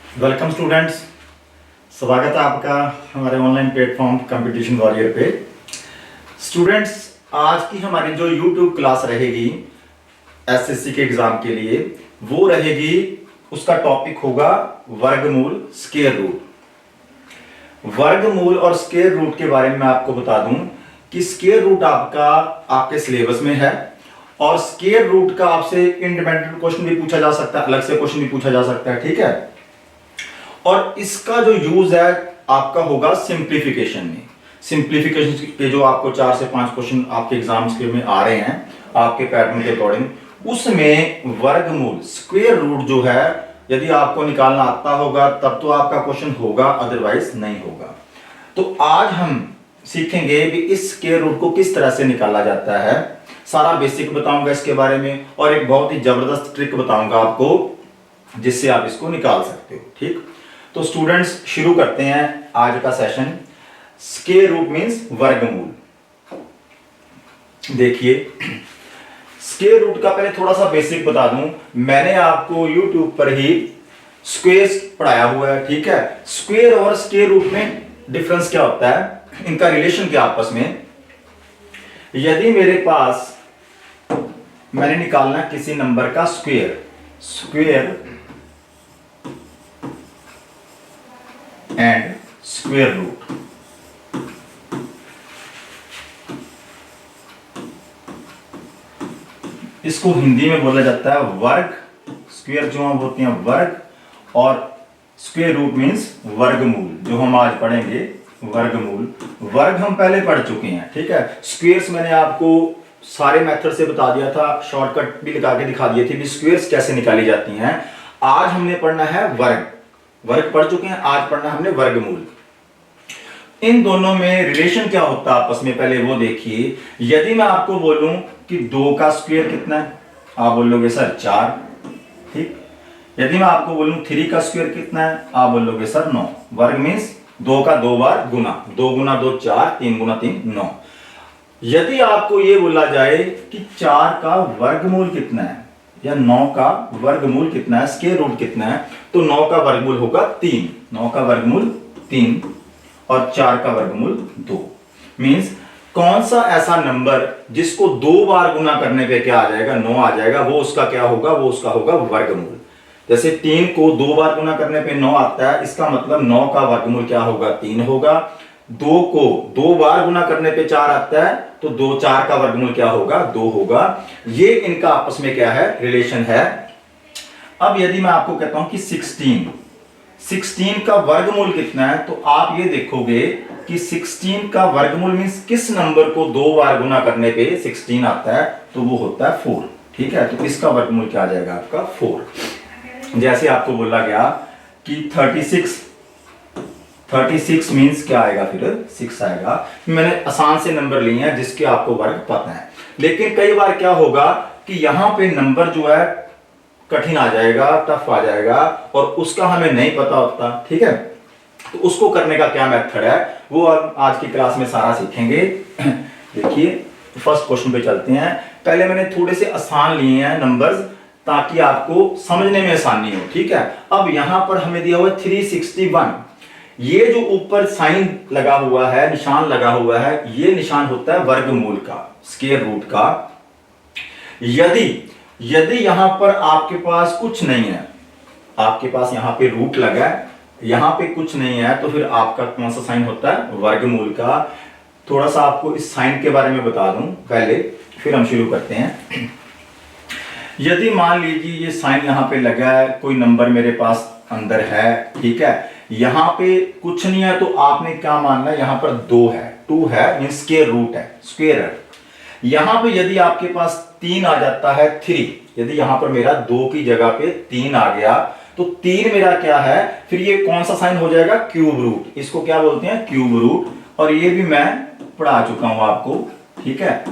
Welcome students, स्वागत है आपका हमारे ऑनलाइन प्लेटफॉर्म कंपटीशन वॉरियर पे। स्टूडेंट्स, आज की हमारी जो यूट्यूब क्लास रहेगी एसएससी के एग्जाम के लिए, वो रहेगी, उसका टॉपिक होगा वर्गमूल, स्क्वायर रूट। वर्गमूल और स्क्वायर रूट के बारे में मैं आपको बता दूं कि स्क्वायर रूट आपके सिलेबस में है और स्क्वायर रूट का आपसे इंडिपेंडेंट क्वेश्चन भी पूछा जा सकता है, अलग से क्वेश्चन भी पूछा जा सकता है, ठीक है। और इसका जो यूज है आपका होगा सिंप्लीफिकेशन में। सिंप्लीफिकेशन के जो आपको 4 से 5 क्वेश्चन आपके एग्जाम्स के में आ रहे हैं आपके पैटर्न के अकॉर्डिंग, उसमें वर्गमूल, स्क्वायर रूट जो है, यदि आपको निकालना आता होगा तब तो आपका क्वेश्चन होगा, अदरवाइज नहीं होगा। तो आज हम सीखेंगे कि इस स्क्वायर रूट को किस तरह से निकाला जाता है, सारा बेसिक बताऊंगा इसके बारे में, और एक बहुत ही जबरदस्त ट्रिक बताऊंगा आपको जिससे आप इसको निकाल सकते हो, ठीक। तो स्टूडेंट्स, शुरू करते हैं आज का सेशन। स्क्वायर रूट मींस वर्गमूल। देखिए, स्क्वायर रूट का पहले थोड़ा सा बेसिक बता दूं। मैंने आपको YouTube पर ही स्क्वायर पढ़ाया हुआ है, ठीक है। स्क्वायर और स्क्वायर रूट में डिफरेंस क्या होता है, इनका रिलेशन क्या आपस में। यदि मेरे पास मैंने निकालना किसी नंबर का square, square and square root, इसको हिंदी में बोला जाता है वर्ग। स्क्वायर जो हम होती हैं वर्ग, और स्क्वायर रूट मींस वर्गमूल, जो हम आज पढ़ेंगे वर्गमूल। वर्ग हम पहले पढ़ चुके हैं, ठीक है। स्क्वायर्स मैंने आपको सारे मेथड से बता दिया था, शॉर्टकट भी लगा के दिखा दिए थे कि स्क्वायर्स कैसे निकाली जाती हैं। आज हमने पढ़ना है वर्ग। वर्ग पढ़ चुके हैं, आज पढ़ना हमने वर्गमूल। इन दोनों में रिलेशन क्या होता है आपस में, पहले वो देखिए। यदि मैं आपको बोलूं कि 2 का स्क्वायर कितना है, आप बोलोगे सर 4, ठीक। यदि मैं आपको बोलूं 3 का स्क्वायर कितना है, आप बोलोगे सर 9। वर्ग मींस 2 का 2 बार गुना, 2 गुना 2 4, 3 गुना 3 9। यदि आपको ये बोला जाए कि 4 का वर्गमूल कितना है या 9 का वर्गमूल कितना है, स्क्वायर रूट कितना है, तो 9 का वर्गमूल होगा 3। 9 का वर्गमूल 3 और 4 का वर्गमूल 2। मींस कौन सा ऐसा नंबर जिसको 2 बार गुना करने पे क्या आ जाएगा, 9 आ जाएगा, वो उसका क्या होगा, वो उसका होगा वर्गमूल। जैसे 3 को 2 बार गुना करने पे 9 आता है, इसका मतलब 9 का वर्गमूल क्या होगा, 3 होगा। 2 को 2 बार गुना करने पे 4 आता है, तो 4 का वर्गमूल क्या होगा, 2 होगा। ये इनका आपस में क्या है, रिलेशन है। अब यदि मैं आपको कहता हूं कि 16 का वर्गमूल कितना है, तो आप ये देखोगे कि 16 का वर्गमूल मींस किस नंबर को 2 बार गुना करने पे 16 आता है, तो वो होता है 4, ठीक है। तो इसका वर्गमूल क्या आ जाएगा आपका 4। जैसे आपको बोला गया कि 36 मींस क्या आएगा, फिर 6 आएगा। मैंने आसान से नंबर लिए हैं जिसके आपको वर्ग पता है, लेकिन कई बार क्या होगा कि यहां पे नंबर जो है कठिन आ जाएगा, टफ आ जाएगा, और उसका हमें नहीं पता होता, ठीक है। तो उसको करने का क्या मेथड है, वो आज की क्लास में सारा सीखेंगे। देखिए, फर्स्ट क्वेश्चन पे चलते हैं। पहले मैंने थोड़े से आसान लिए हैं नंबर्स, ताकि आपको समझने में आसानी हो, ठीक है। अब यहां पर हमें दिया हुआ है 361। ये जो ऊपर साइन लगा हुआ है, निशान लगा हुआ है, ये निशान होता है वर्गमूल का, स्क्वायर रूट का। यदि यहां पर आपके पास कुछ नहीं है, आपके पास यहां पे रूट लगा है, यहां पे कुछ नहीं है, तो फिर आपका कौन सा साइन होता है, वर्गमूल का। थोड़ा सा आपको इस साइन के बारे में बता दूं पहले, फिर हम शुरू करते हैं। यदि मान लीजिए ये साइन यहां पे लगा है, कोई नंबर मेरे पास अंदर है, ठीक है, यहां पे कुछ नहीं है, तो आपने क्या मानना है, यहां पर 2 है, 2 है मींस स्क्वायर रूट है, स्क्वायर। यहां पे यदि आपके पास 3 आ जाता है, 3, यदि यहां पर मेरा 2 की जगह पे 3 आ गया, तो 3 मेरा क्या है, फिर ये कौन सा साइन हो जाएगा, क्यूब रूट। इसको क्या बोलते हैं, क्यूब रूट। और ये भी मैं पढ़ा चुका हूं आपको, ठीक है।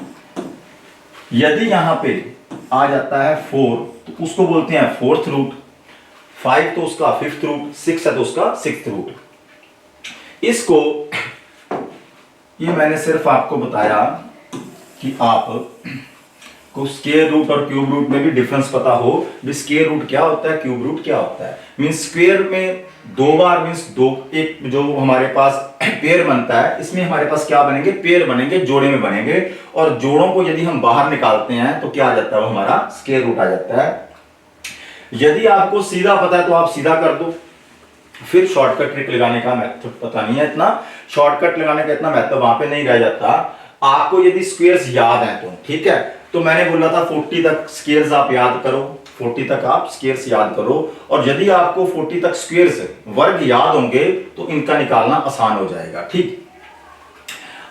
यदि यहां पे आ जाता है 4, तो उसको बोलते हैं फोर्थ रूट। 5 तो उसका 5th रूट, 6 है तो उसका 6th रूट। इसको, ये मैंने सिर्फ आपको बताया कि आप को स्क्वायर रूट और क्यूब रूट में भी डिफरेंस पता हो, भी स्क्वायर रूट क्या होता है, क्यूब रूट क्या होता है। मींस स्क्वायर में दो बार मींस दो, एक जो हमारे पास पेयर बनता है, इसमें हमारे पास क्या बनेंगे, पेयर बनेंगे, जोड़े में बनेंगे, और जोड़ों को यदि हम बाहर निकालते हैं तो क्या आ जाता है, वो हमारा स्क्वायर रूट आ जाता है। यदि आपको सीधा पता है तो आप सीधा कर दो, फिर शॉर्टकट ट्रिक लगाने का मेथड पता नहीं है, इतना शॉर्टकट लगाने का इतना मेथड वहां पे नहीं रह जाता। आपको यदि स्क्वायर्स याद हैं तो ठीक है, तो मैंने बोला था 40 तक स्क्वायर्स आप याद करो, 40 तक आप स्क्वायर्स याद करो, और यदि आपको 40 तक स्क्वायर्स वर्ग याद होंगे तो इनका निकालना आसान हो जाएगा। ठीक,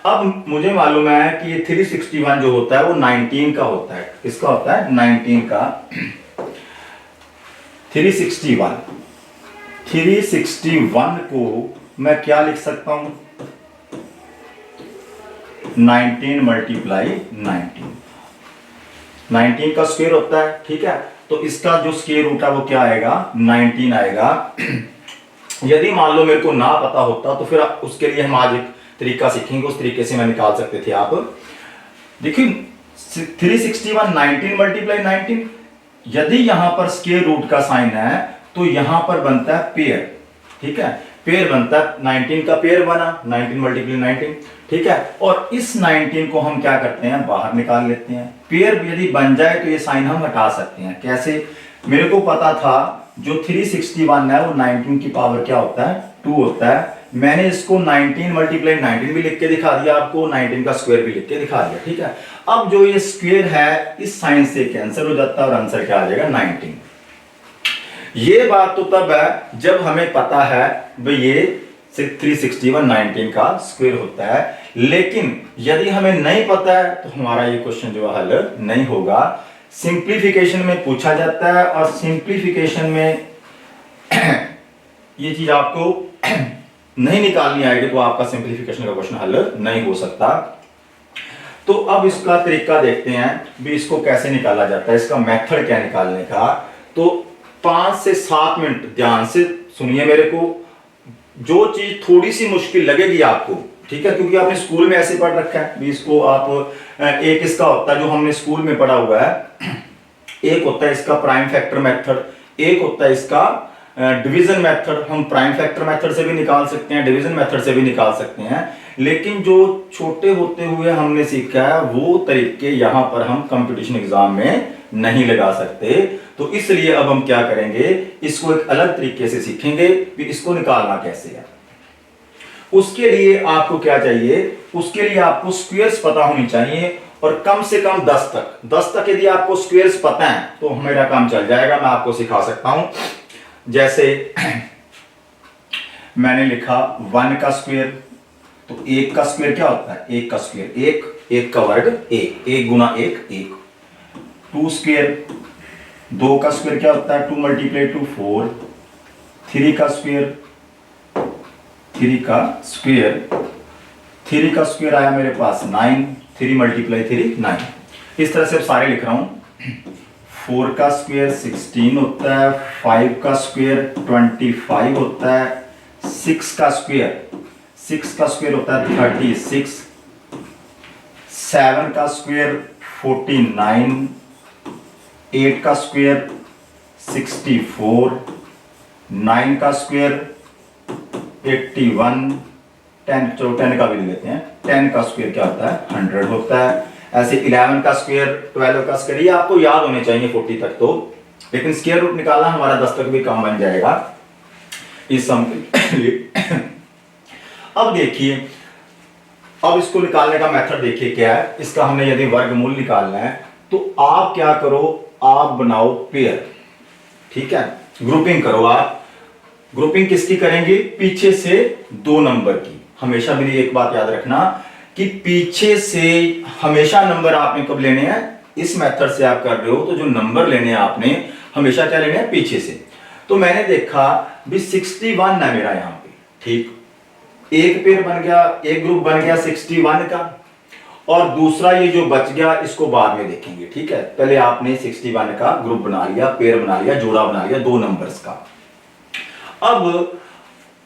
अब मुझे मालूम है कि ये 361 जो होता है वो 19 का होता है। किसका होता है, 19 का। 361 को मैं क्या लिख सकता हूं, 19 मल्टीप्लाई 19 का स्क्वायर होता है। ठीक है, तो इसका जो स्क्वायर रूट है वो क्या आएगा, 19 आएगा। यदि मान लो मेरे को ना पता होता तो फिर उसके लिए हम आज एक तरीका सीखेंगे, उस तरीके से मैं निकाल सकते थे। आप देखिए 361 19 मल्टीप्लाई 19, यदि यहां पर स्क्वायर रूट का साइन है तो यहां पर बनता है पेयर। ठीक है, पेयर बनता है, 19 का पेयर बना, 19 मल्टीप्लाई 19। ठीक है, और इस 19 को हम क्या करते हैं, बाहर निकाल लेते हैं। पेयर यदि बन जाए तो ये साइन हम हटा सकते हैं। कैसे, मेरे को पता था जो 361 है वो 19 की पावर क्या होता है, 2 होता है। मैंने इसको 19 मल्टीप्लाई 19 भी लिख के दिखा दिया आपको, 19 का स्क्वायर भी लिख के दिखा दिया। ठीक है, अब जो ये स्क्वायर है इस साइन से कैंसिल हो जाता है और आंसर क्या आ जाएगा, 19। ये बात तो तब है जब हमें पता है भाई ये 361 19 का स्क्वायर होता है, लेकिन यदि हमें नहीं पता है तो हमारा ये क्वेश्चन जो हल नहीं होगा। सिंप्लीफिकेशन में पूछा जाता है, और सिंप्लीफिकेशन में ये चीज आपको नहीं निकालनी आएगी तो आपका सिंप्लीफिकेशन का क्वेश्चन हल नहीं हो सकता। तो अब इसका तरीका देखते हैं भी इसको कैसे निकाला जाता है, इसका मेथड क्या निकालने का। तो 5 से 7 मिनट ध्यान से सुनिए मेरे को। जो चीज थोड़ी सी मुश्किल लगेगी आपको, ठीक है, क्योंकि आपने स्कूल में ऐसे पढ़ रखा है भी इसको आप, एक इसका होता है जो हमने स्कूल में पढ़ा हुआ है, एक होता है इसका प्राइम फैक्टर मेथड, एक होता है इसका डिवीजन मेथड। हम प्राइम फैक्टर मेथड से भी निकाल सकते हैं, डिवीजन मेथड से भी निकाल सकते हैं, लेकिन जो छोटे होते हुए हमने सीखा है वो तरीके यहां पर हम कंपटीशन एग्जाम में नहीं लगा सकते। तो इसलिए अब हम क्या करेंगे, इसको एक अलग तरीके से सीखेंगे कि इसको निकालना कैसे है। उसके लिए आपको क्या चाहिए, उसके लिए आपको स्क्वायर्स पता होनी चाहिए, और कम से कम 10 तक यदि आपको स्क्वायर्स पता है तो मेरा काम चल जाएगा। मैं आपको सिखा सकता हूं, जैसे मैंने लिखा 1 का स्क्वायर, तो 1 का स्क्वायर क्या होता है, 1 का स्क्वायर 1, 1 का वर्ग 1, 1 गुना 1 1। 2 स्क्वायर, 2 का स्क्वायर क्या होता है, 2 मल्टीप्लाई 2 4। 3 का स्क्वायर, 3 का स्क्वायर, 3 का स्क्वायर आया मेरे पास 9, 3 मल्टीप्लाई 3 9। इस तरह से सारे लिख रहा हूं। 4 का स्क्वायर 16 होता है, 5 का स्क्वायर 25 होता है, 6 का स्क्वायर होता है 36, 7 का स्क्वायर 49, 8 का स्क्वायर 64, 9 का स्क्वायर 81, 10 का भी लेते हैं, 10 का स्क्वायर क्या होता है 100 होता है। ऐसे 11 का स्क्वायर, 12 का स्क्वायर, ये आपको याद होने चाहिए 40 तक तो, लेकिन स्क्वायर रूट निकालना हमारा 10 तक भी काम बन जाएगा इस सम के लिए। अब देखिए, अब इसको निकालने का मेथड देखिए क्या है। इसका हमने यदि वर्गमूल निकालना है तो आप क्या करो, आप बनाओ पेयर। ठीक है, ग्रुपिंग करो आप। ग्रुपिंग किसकी करेंगे, पीछे से 2 नंबर की। हमेशा मेरी एक बात याद रखना कि पीछे से हमेशा नंबर आपने कब लेने हैं, इस मेथड से आप कर रहे हो तो जो नंबर लेने हैं आपने हमेशा क्या लेने हैं, पीछे से। तो मैंने देखा भी 61 है मेरा यहां पे। ठीक, एक पेयर बन गया, एक ग्रुप बन गया 61 का, और दूसरा ये जो बच गया इसको बाद में देखेंगे। ठीक है, पहले आपने 61 का ग्रुप बना लिया, पेयर बना लिया, जोड़ा बना लिया 2 नंबर्स का। अब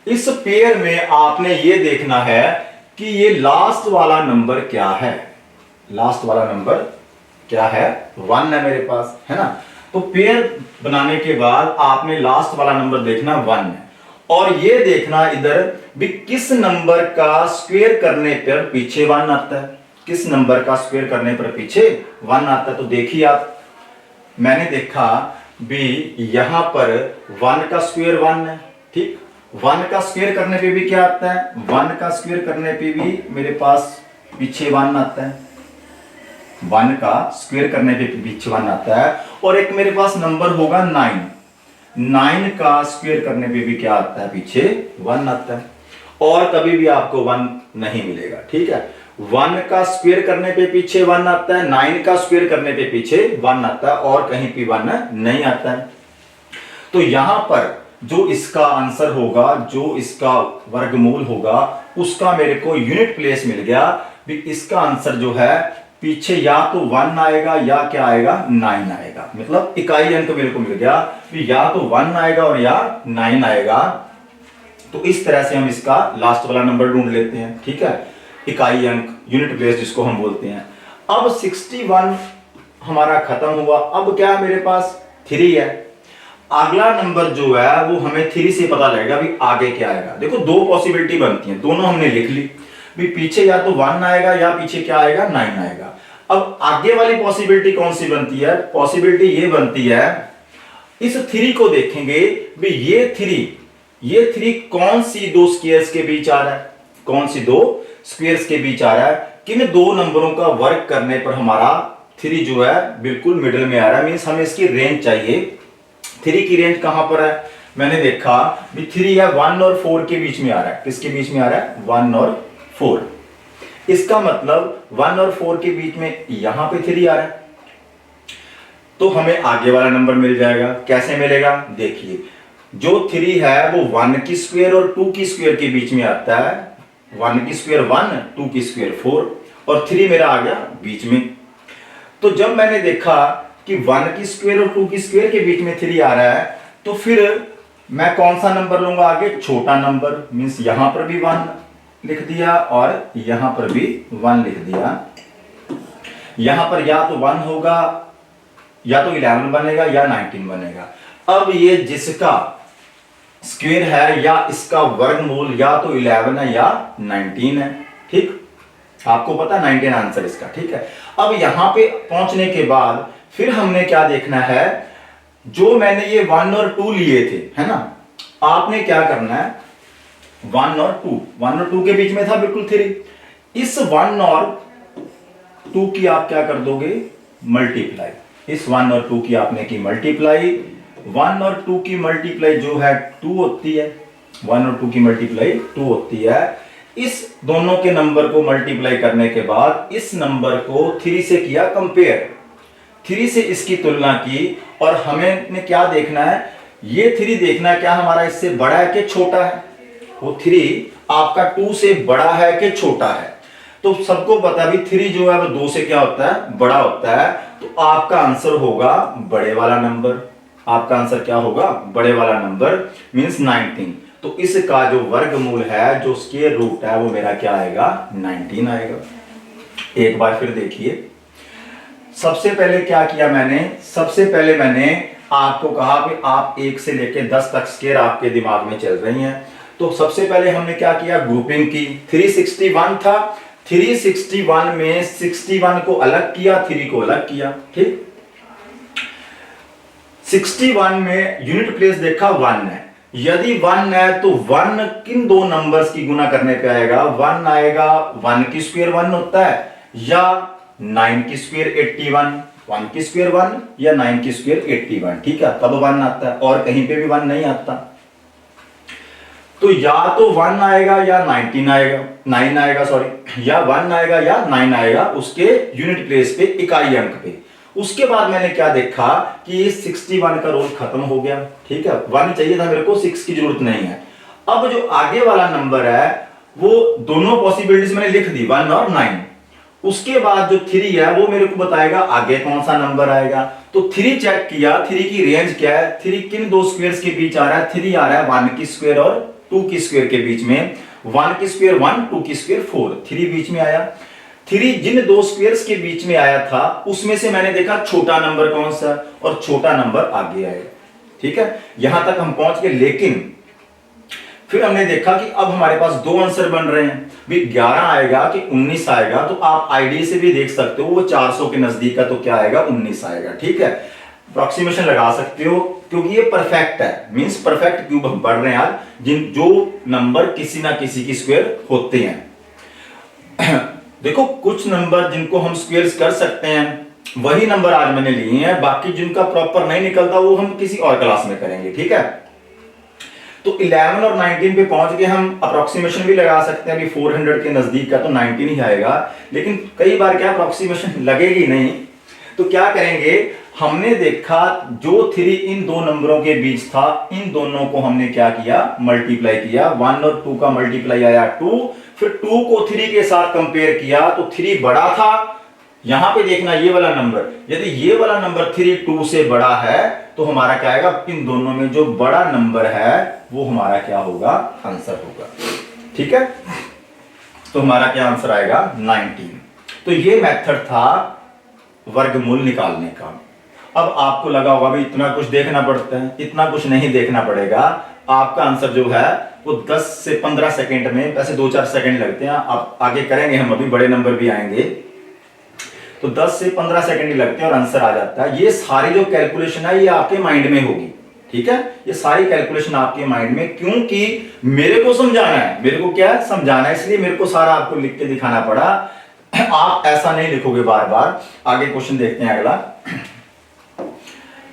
इस पेयर में आपने ये देखना है कि ये लास्ट वाला नंबर क्या है, लास्ट वाला नंबर क्या है, 1 है मेरे पास, है ना। तो पेयर बनाने के बाद आपने लास्ट वाला नंबर देखना 1 है, और ये देखना इधर भी किस नंबर का स्क्वायर करने पर पीछे 1 आता है, किस नंबर का स्क्वायर करने पर पीछे 1 आता है। तो देखिए आप, मैंने देखा भी यहां पर 1 का स्क्वायर 1 है, ठीक। 1 का स्क्वायर करने पे भी क्या आता है, 1 का स्क्वायर करने पे भी मेरे पास पीछे 1 आता है, 1 का स्क्वायर करने पे पीछे 1 आता है। और एक मेरे पास नंबर होगा 9, 9 का स्क्वायर करने पे भी क्या आता है, पीछे 1 आता है। और कभी भी आपको 1 नहीं मिलेगा, ठीक है। 1 का स्क्वायर करने पे पीछे 1 आता है, 9 का स्क्वायर करने पे पीछे 1 आता है, और कहीं पे 1 नहीं आता है। तो यहां पर जो इसका आंसर होगा, जो इसका वर्गमूल होगा, उसका मेरे को यूनिट प्लेस मिल गया भी। इसका आंसर जो है पीछे या तो 1 आएगा या क्या आएगा, 9 आएगा। मतलब इकाई अंक मेरे को मिल गया भी, या तो 1 आएगा और या 9 आएगा। तो इस तरह से हम इसका लास्ट वाला नंबर ढूंढ लेते हैं, ठीक है, इकाई अंक, यूनिट प्लेस जिसको हम बोलते हैं। अब 61 हमारा खत्म हुआ। अब क्या है मेरे पास, 3 है। अगला नंबर जो है वो हमें 3 से पता लगेगा भी आगे क्या आएगा। देखो 2 पॉसिबिलिटी बनती हैं, दोनों हमने लिख ली भी, पीछे या तो 1 आएगा या पीछे क्या आएगा, 9 आएगा। अब आगे वाली पॉसिबिलिटी कौन सी बनती है, पॉसिबिलिटी ये बनती है, इस 3 को देखेंगे भी, ये 3 कौन सी 2 स्क्वायर्स के बीच आ रहा है, कौन सी 2 स्क्वायर्स के बीच आ रहा है, किन 2 नंबरों का वर्क करने पर हमारा 3 जो है बिल्कुल मिडिल में आ रहा है। मींस हमें इसकी रेंज चाहिए, 3 की रेंज कहां पर है, मैंने देखा भी 3 है 1 और 4 के बीच में आ रहा है। किसके बीच में आ रहा है, 1 और 4। इसका मतलब 1 और 4 के बीच में यहां पे 3 आ रहा है, तो हमें आगे वाला नंबर मिल जाएगा। कैसे मिलेगा, देखिए, जो 3 है वो 1 की स्क्वायर और 2 की स्क्वायर के बीच में आता है। 1 की स्क्वायर 1, 2 की स्क्वायर 4, और 3 मेरा आ गया बीच में। तो जब मैंने देखा कि 1 की स्क्वायर और 2 की स्क्वायर के बीच में 3 आ रहा है, तो फिर मैं कौन सा नंबर लूंगा आगे, छोटा नंबर। मींस यहां पर भी 1 लिख दिया और यहां पर भी 1 लिख दिया। यहां पर या तो 1 होगा, या तो 11 बनेगा या 19 बनेगा। अब ये जिसका स्क्वायर है या इसका वर्गमूल या तो 11 है या 19 है, ठीक। आपको पता 19 आंसर इसका, ठीक है। अब यहां पे पहुंचने के बाद फिर हमने क्या देखना है, जो मैंने ये 1 और 2 लिए थे, है ना, आपने क्या करना है, 1 और 2 के बीच में था बिल्कुल 3। इस 1 और 2 की आप क्या कर दोगे, मल्टीप्लाई। इस 1 और 2 की आपने की मल्टीप्लाई। 1 और 2 की मल्टीप्लाई जो है 2 होती है, 1 और 2 की मल्टीप्लाई 2 होती है। इस दोनों के नंबर को मल्टीप्लाई करने के बाद इस नंबर को 3 से किया कंपेयर, 3 से इसकी तुलना की, और हमें क्या देखना है, ये 3 देखना है क्या हमारा इससे बड़ा है कि छोटा है। वो 3 आपका 2 से बड़ा है कि छोटा है। तो सबको पता भी 3 जो है वो 2 से क्या होता है, बड़ा होता है। तो आपका आंसर होगा बड़े वाला नंबर। आपका आंसर क्या होगा, बड़े वाला नंबर, मींस 19। तो इसका जो वर्गमूल है, जो स्क्वायर रूट है, वो मेरा क्या आएगा, 19 आएगा। एक बार फिर देखिए, सबसे पहले क्या किया मैंने, सबसे पहले मैंने आपको कहा कि आप 1 से लेकर 10 तक स्क्वायर आपके दिमाग में चल रही हैं। तो सबसे पहले हमने क्या किया, ग्रुपिंग की। 361 था, 361 में 61 को अलग किया, 3 को अलग किया, ठीक। 61 में यूनिट प्लेस देखा 1 है। यदि 1 है तो 1 किन 2 नंबर्स की गुना करने पे आएगा, 1 आएगा 1 की स्क्वायर 1 होता है, या 9 की स्क्वायर 81, 1 की स्क्वायर 1 या 9 की स्क्वायर 81, ठीक है, तब 1 आता है, और कहीं पे भी 1 नहीं आता। तो या तो 1 आएगा या 19 आएगा, 9 आएगा, सॉरी, या 1 आएगा या 9 आएगा उसके यूनिट प्लेस पे, इकाई अंक पे। उसके बाद मैंने क्या देखा कि 61 का रोल खत्म हो गया, ठीक है, 1 चाहिए था मेरे को, 6 की जरूरत नहीं है। अब जो आगे वाला नंबर है वो दोनों पॉसिबिलिटीज मैंने लिख दी, 1 और 9। उसके बाद जो 3 है वो मेरे को बताएगा आगे कौन सा नंबर आएगा। तो 3 चेक किया, 3 की रेंज क्या है, 3 किन 2 स्क्वायर्स के बीच आ रहा है, 3 आ रहा है 1 की स्क्वायर और 2 की स्क्वायर के बीच में। 1 की स्क्वायर 1, 2 की स्क्वायर 4, 3 बीच में आया। 3 जिन दो स्क्वायर्स के बीच में आया था उसमें से मैंने देखा छोटा नंबर कौन सा, और छोटा नंबर आगे आएगा। ठीक है, यहां तक हम पहुंच गए। लेकिन फिर हमने देखा कि अब हमारे पास दो आंसर बन रहे हैं, भी 11 आएगा कि 19 आएगा। तो आप आईडी से भी देख सकते हो, वो 400 के नजदीक का, तो क्या आएगा, 19 आएगा। ठीक है, अप्रोक्सीमेशन लगा सकते हो, क्योंकि ये परफेक्ट है, मींस परफेक्ट क्यूब हम पढ़ रहे हैं आज, जिन जो नंबर किसी ना किसी की स्क्वायर होते हैं। देखो कुछ नंबर जिनको हम स्क्वायर्स कर सकते हैं वही नंबर आज मैंने लिए हैं, बाकी जिनका प्रॉपर नहीं निकलता वो हम किसी और क्लास में करेंगे। ठीक है, तो 11 और 19 पे पहुंच गए। हम अप्रोक्सीमेशन भी लगा सकते हैं, अभी 400 के नजदीक का तो 19 ही आएगा, लेकिन कई बार क्या अप्रोक्सीमेशन लगेगी नहीं, तो क्या करेंगे, हमने देखा जो 3 इन दो नंबरों के बीच था, इन दोनों को हमने क्या किया, मल्टीप्लाई किया। 1 और 2 का मल्टीप्लाई आया 2, फिर 2 को 3 के साथ कंपेयर किया तो 3 बड़ा था। यहां पे देखना ये वाला नंबर, यदि ये वाला नंबर 3 2 से बड़ा है तो हमारा क्या आएगा, इन दोनों में जो बड़ा नंबर है वो हमारा क्या होगा, आंसर होगा। ठीक है, तो हमारा क्या आंसर आएगा, 19। तो ये मेथड था वर्गमूल निकालने का। अब आपको लगा होगा भाई इतना कुछ देखना पड़ता है, इतना कुछ नहीं देखना पड़ेगा। आपका आंसर जो है वो 10 से 15 सेकंड में, वैसे 2-4 सेकंड लगते हैं, आप आगे करेंगे, हम अभी बड़े नंबर भी आएंगे, तो 10 से 15 सेकंड ही लगते हैं और आंसर आ जाता है। ये सारी जो कैलकुलेशन है ये आपके माइंड में होगी। ठीक है, ये सारी कैलकुलेशन आपके माइंड में, क्योंकि मेरे को समझाना है, मेरे को क्या समझाना है, इसलिए मेरे को सारा आपको लिख के दिखाना पड़ा। आप ऐसा नहीं लिखोगे बार बार। आगे क्वेश्चन देखते हैं अगला।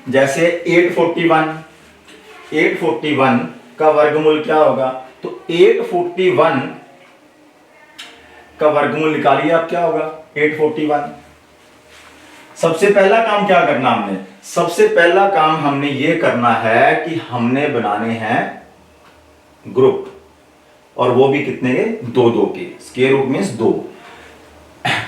जैसे 841 का वर्गमूल क्या होगा, तो 841 का वर्गमूल निकालिए आप, क्या होगा 841। सबसे पहला काम क्या करना हमने, सबसे पहला काम हमने ये करना है कि हमने बनाने हैं ग्रुप, और वो भी कितने के, 2-2 के। Square root means 2।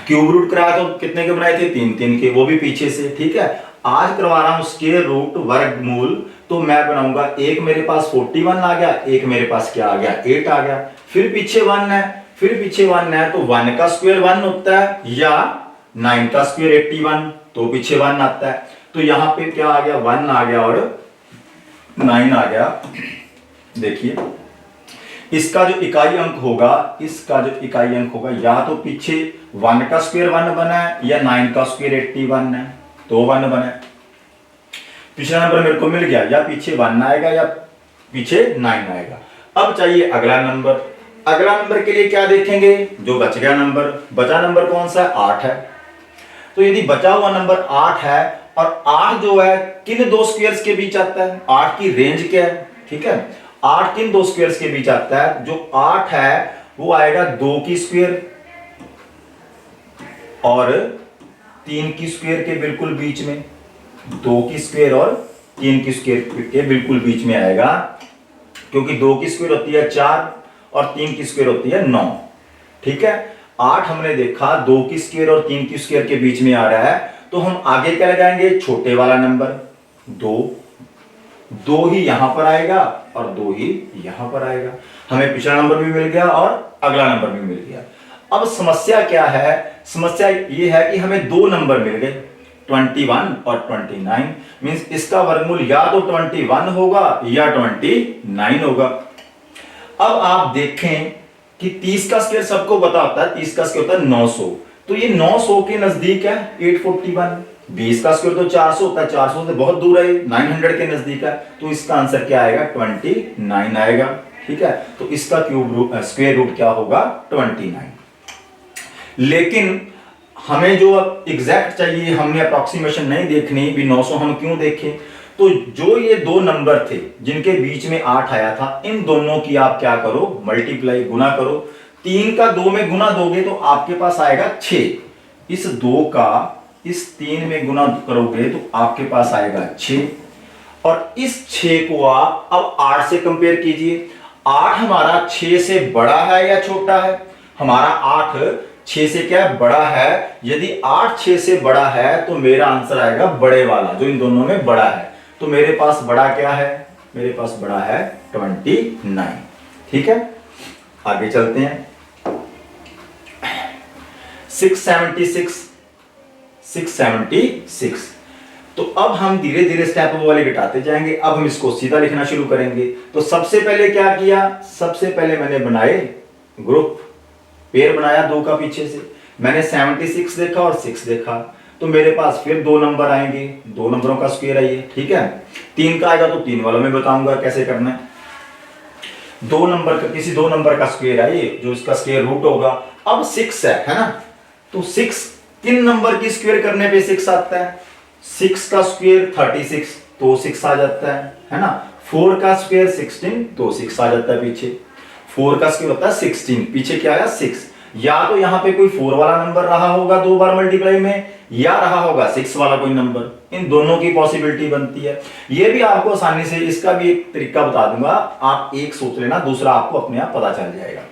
Cube root कराया तो कितने के बनाए थे, 3-3 के, वो भी पीछे से। ठीक है, आज करवा रहा हूं स्क्वायर रूट वर्गमूल, तो मैं बनाऊंगा, एक मेरे पास 41 आ गया, एक मेरे पास क्या आ गया, 8 आ गया, फिर पीछे 1 है, फिर पीछे 1 है, तो 1 का स्क्वायर 1 होता है, या 9 का स्क्वायर 81, तो पीछे 1 आता है। तो यहां पे क्या आ गया, 1 आ गया और 9 आ गया। देखिए इसका जो इकाई अंक होगा, इसका जो इकाई अंक होगा, या तो पीछे 1 का स्क्वायर 1 बना है, या 9 का स्क्वायर 81 है, तो 1 बना है। पिछला नंबर मेरे को मिल गया, या पीछे 1 आएगा या पीछे 9 आएगा। अब चाहिए अगला नंबर। अगला नंबर के लिए क्या देखेंगे, जो बच गया नंबर, बचा नंबर कौन सा है, 8 है। तो यदि बचा हुआ नंबर 8 है, और 8 जो है किन दो स्क्वायर्स के बीच आता है, 8 की रेंज क्या है, ठीक है, 8 किन दो स्क्वायर्स के बीच आता है, जो 8 है वो आएगा 2 की स्क्वायर और 3 की स्क्वायर के बिल्कुल बीच में, 2 की स्क्वायर और 3 की स्क्वायर के बिल्कुल बीच में आएगा, क्योंकि 2 की स्क्वायर होती है 4 और 3 की स्क्वायर होती है 9। ठीक है, 8 हमने देखा 2 की स्क्वायर और 3 की स्क्वायर के बीच में आ रहा है, तो हम आगे क्या लगाएंगे, छोटे वाला नंबर 2 ही यहां पर आएगा और 2 ही यहां पर आएगा। हमें पिछला नंबर भी मिल गया और अगला नंबर भी मिल गया। अब समस्या क्या है, समस्या ये है कि हमें 2 नंबर मिल गए, 21 और 29, मींस इसका वर्गमूल या तो 21 होगा या 29 होगा। अब आप देखें कि 30 का स्क्वायर सबको पता होता है, 30 का स्क्वायर होता है 900, तो ये 900 के नजदीक है 841। 20 का स्क्वायर तो 400 होता है, 400 से बहुत दूर है, 900 के नजदीक है, तो इसका आंसर क्या आएगा, 29 आएगा। ठीक है, तो इसका क्यूब रूट स्क्वायर रूट क्या होगा, 29। लेकिन हमें जो एग्जैक्ट चाहिए, हमने अप्रोक्सीमेशन नहीं देखनी, भी 900 हम क्यों देखें, तो जो ये 2 नंबर थे जिनके बीच में 8 आया था, इन दोनों की आप क्या करो, मल्टीप्लाई, गुना करो। 3 का 2 में गुना दोगे तो आपके पास आएगा 6, इस 2 का इस 3 में गुना करोगे तो आपके पास आएगा 6, और इस 6 को आप अब 8 से कंपेयर कीजिए। 8 हमारा 6 से बड़ा है या छोटा है, हमारा 8 6 से क्या बड़ा है। यदि 8 6 से बड़ा है तो मेरा आंसर आएगा बड़े वाला, जो इन दोनों में बड़ा है। तो मेरे पास बड़ा क्या है, मेरे पास बड़ा है 29। ठीक है, आगे चलते हैं। 676, 676। तो अब हम धीरे धीरे स्टेप वाले घटाते जाएंगे। अब हम इसको सीधा लिखना शुरू करेंगे। तो सबसे पहले क्या किया, सबसे पहले मैंने बनाए ग्रुप, पेयर बनाया दो का पीछे से। मैंने 76 देखा और 6 देखा, तो मेरे पास फिर दो नंबर आएंगे, दो नंबरों का स्क्वायर आइए, ठीक है। 3 का आएगा तो 3 वालों में बताऊंगा कैसे करना है। दो नंबर का, किसी दो नंबर का स्क्वायर आइए जो इसका स्क्वायर रूट होगा। अब 6 है ना, तो 6 किन नंबर की स्क्वायर करने पे 6 आता है। 6 का स्क्वायर 36 तो 6 आ जाता है ना। 4 का स्क्वायर 16 तो 6 आ जाता है पीछे। 4 का स्क्वायर होता है 16, पीछे क्या आया 6। या तो यहां पे कोई 4 वाला नंबर रहा होगा दो बार मल्टीप्लाई में, या रहा होगा 6 वाला कोई नंबर। इन दोनों की पॉसिबिलिटी बनती है। ये भी आपको आसानी से, इसका भी एक तरीका बता दूंगा, आप एक सोच लेना, दूसरा आपको अपने आप पता चल जाएगा।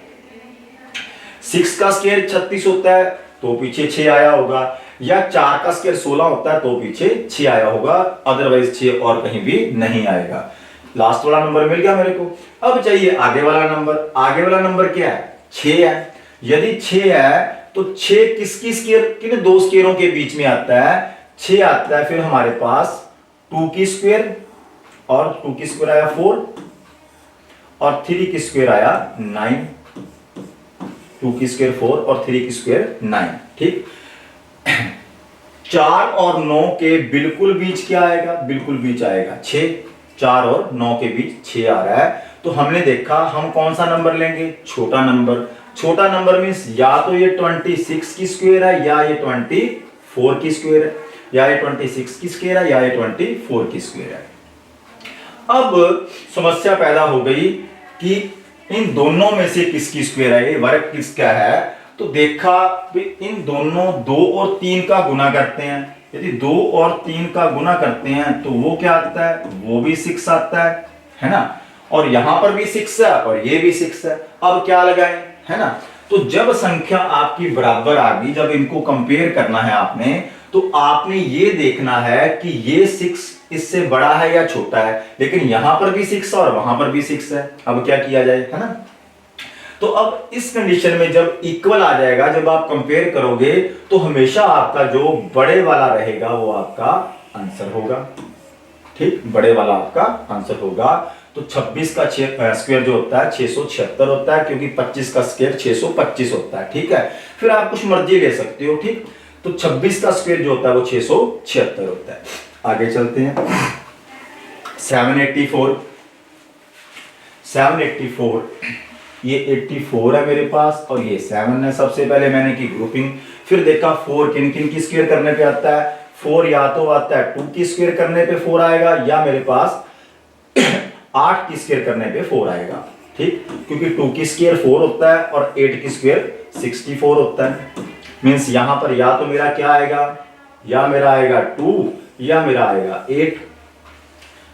6 का स्क्वायर 36 होता है तो पीछे 6 आया होगा, या 4 का स्क्वायर 16 होता है तो पीछे 6 आया होगा, अदरवाइज 6 और कहीं भी नहीं आएगा। लास्ट वाला नंबर मिल गया मेरे को। अब चाहिए आगे वाला नंबर। आगे वाला नंबर क्या है, 6 है। यदि 6 है तो 6 किसकी स्क्वायर, किन दो स्क्वायरों के बीच में आता है, 6 आता है। फिर हमारे पास 2 की स्क्वायर, और 2 की स्क्वायर आया 4, और 3 की स्क्वायर आया 9। 2 की स्क्वायर 4 और 3 की स्क्वायर 9, ठीक। 4 और 9 के बिल्कुल बीच क्या आएगा, बिल्कुल बीच आएगा 6। 4 और 9 के बीच 6 आ रहा है, तो हमने देखा हम कौन सा नंबर लेंगे, छोटा नंबर। छोटा नंबर मींस या तो ये 26 की स्क्वायर है, या ये 24 की स्क्वायर है, या ये 26 की स्क्वायर है, या ये 24 की स्क्वायर है। अब समस्या पैदा हो गई कि इन दोनों में से किसकी स्क्वायर है, वर्ग किसका है। तो देखा इन दोनों 2 और 3 का गुना करते हैं। यदि 2 और 3 का गुना करते हैं तो वो क्या आता है, वो भी 6 आता है ना। और यहां पर भी 6 है और ये भी 6 है। अब क्या लगाएं, है ना। तो जब संख्या आपकी बराबर आ गई, जब इनको कंपेयर करना है आपने, तो आपने ये देखना है कि ये 6 इससे बड़ा है या छोटा है। लेकिन यहां पर भी 6 और वहां पर भी 6 है। अब क्या किया जाए, है ना। तो अब इस कंडीशन में जब इक्वल आ जाएगा, जब आप कंपेयर करोगे, तो हमेशा आपका जो बड़े वाला रहेगा वो आपका आंसर होगा, ठीक। बड़े वाला आपका आंसर होगा। तो 26 का स्क्वायर जो होता है 676 होता है, क्योंकि 25 का स्क्वायर 625 होता है, ठीक है। फिर आप कुछ मर्जी ले सकते हो, ठीक। तो 26 का स्क्वायर जो होता है वो 676 होता है। आगे चलते हैं। 784, 784, ये 84 है मेरे पास और ये 7 है। सबसे पहले मैंने की ग्रुपिंग, फिर देखा 4 किन किन की स्क्वायर करने पे आता है। 4 या तो आता है 2 की स्क्वायर करने पे 4 आएगा, या मेरे पास 8 की स्क्वायर करने पे 4 आएगा, ठीक। क्योंकि 2 की स्क्वायर 4 होता है और 8 की स्क्वायर 64 होता है। मींस यहां पर या तो मेरा क्या आएगा, या मेरा आएगा 2 या मेरा आएगा 8।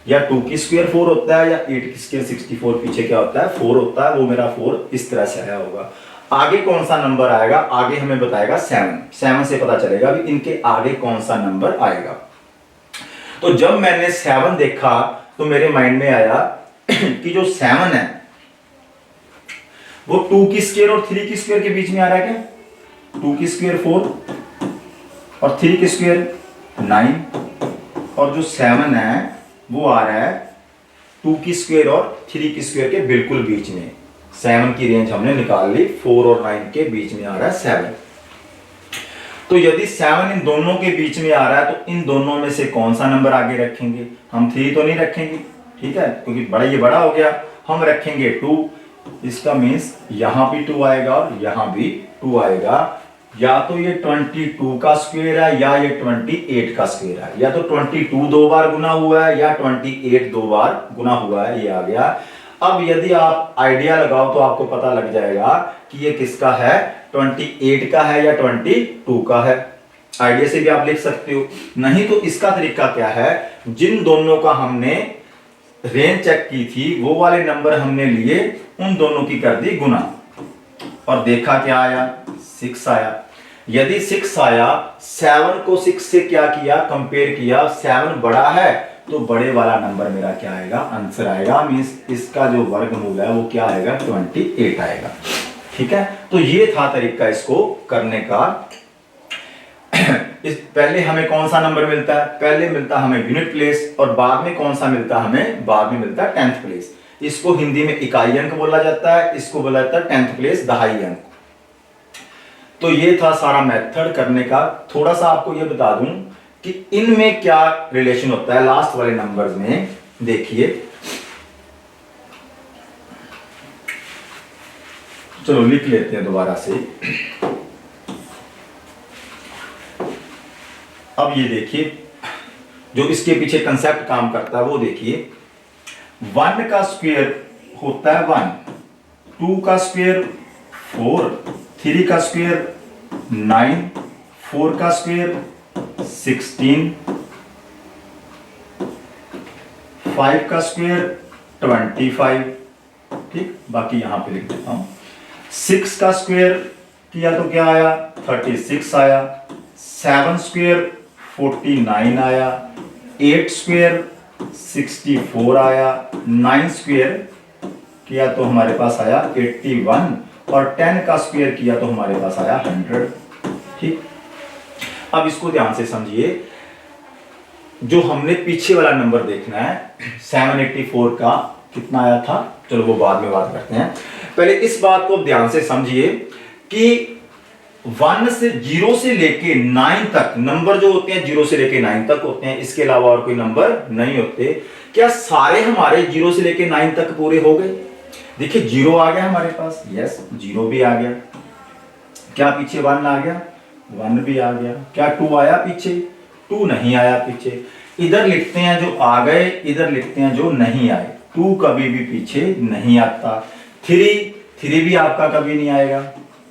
या 2 की स्क्वायर 4 होता है, या 8 की स्क्वायर 64, पीछे क्या होता है 4 होता है, वो मेरा 4 इस तरह से आया होगा। आगे कौन सा नंबर आएगा, आगे हमें बताएगा 7 से पता चलेगा भी इनके आगे कौन सा नंबर आएगा। तो जब मैंने 7 देखा तो मेरे माइंड में आया कि जो 7 है वो 2 की स्क्वायर और 3 की स्क्वायर के बीच में आ रहा है क्या। 2 की स्क्वायर 4 और 3 की स्क्वायर 9, और जो 7 है वो आ रहा है 2 की स्क्वायर और 3 की स्क्वायर के बिल्कुल बीच में। 7 की रेंज हमने निकाल ली, 4 और 9 के बीच में आ रहा है 7। तो यदि 7 इन दोनों के बीच में आ रहा है तो इन दोनों में से कौन सा नंबर आगे रखेंगे, हम 3 तो नहीं रखेंगे, ठीक है, क्योंकि बड़ा ये बड़ा हो गया। हम रखेंगे 2, इसका मीन्स यहां भी 2 आएगा और यहां भी 2 आएगा। या तो ये 22 का स्क्वायर है, या ये 28 का स्क्वायर है। या तो 22 दो बार गुना हुआ है, या 28 दो बार गुना हुआ है, ये आ गया। अब यदि आप आइडिया लगाओ तो आपको पता लग जाएगा कि ये किसका है, 28 का है या 22 का है। आइडिया से भी आप लिख सकते हो। नहीं तो इसका तरीका क्या है, जिन दोनों का हमने रेंज चेक की थी वो वाले नंबर हमने लिए, उन दोनों की कर दी गुना, और देखा क्या आया, 6 आया। यदि 6 आया, 7 को 6 से क्या किया, कंपेयर किया, 7 बड़ा है तो बड़े वाला नंबर मेरा क्या आएगा, आंसर आएगा। मींस इसका जो वर्गमूल है वो क्या आएगा, 28 आएगा, ठीक है। तो ये था तरीका इसको करने का। इस पहले हमें कौन सा नंबर मिलता है? पहले मिलता हमें यूनिट प्लेस, और बाद में कौन सा मिलता हमें? बाद में मिलता है 10th प्लेस। इसको हिंदी में इकाई अंक बोला जाता है, इसको बोला जाता है 10th प्लेस, दहाई अंक। तो ये था सारा मेथड करने का। थोड़ा सा आपको ये बता दूं कि इनमें क्या रिलेशन होता है लास्ट वाले नंबर्स में। देखिए, चलो लिख लेते हैं दोबारा से। अब ये देखिए, जो इसके पीछे कंसेप्ट काम करता है वो देखिए। 1 का स्क्वायर होता है 1, 2 का स्क्वायर 4, 3 का स्क्वायर 9, 4 का स्क्वायर 16, 5 का स्क्वायर 25। ठीक, बाकी यहां पे लिख देता हूं। 6 का स्क्वायर किया तो क्या आया? 36 आया। 7 स्क्वायर 49 आया। 8 स्क्वायर 64 आया। 9 स्क्वायर किया तो हमारे पास आया 81, और 10 का स्क्वायर किया तो हमारे पास आया 100। ठीक, अब इसको ध्यान से समझिए। जो हमने पीछे वाला नंबर देखना है 784 का कितना आया था, चलो वो बाद में बात करते हैं। पहले इस बात को ध्यान से समझिए कि 1 से 0 से लेके 9 तक नंबर जो होते हैं 0 से लेके 9 तक होते हैं, इसके अलावा और कोई नंबर नहीं होते। क्या सारे हमारे 0 से लेके 9 तक पूरे हो गए? देखिए 0 आ गया हमारे पास, यस 0 भी आ गया। क्या पीछे 1 आ गया? 1 भी आ गया। क्या 2 आया पीछे? 2 नहीं आया पीछे। इधर लिखते हैं जो आ गए, इधर लिखते हैं जो नहीं आए। 2 कभी भी पीछे नहीं आता। 3 भी आपका कभी नहीं आएगा।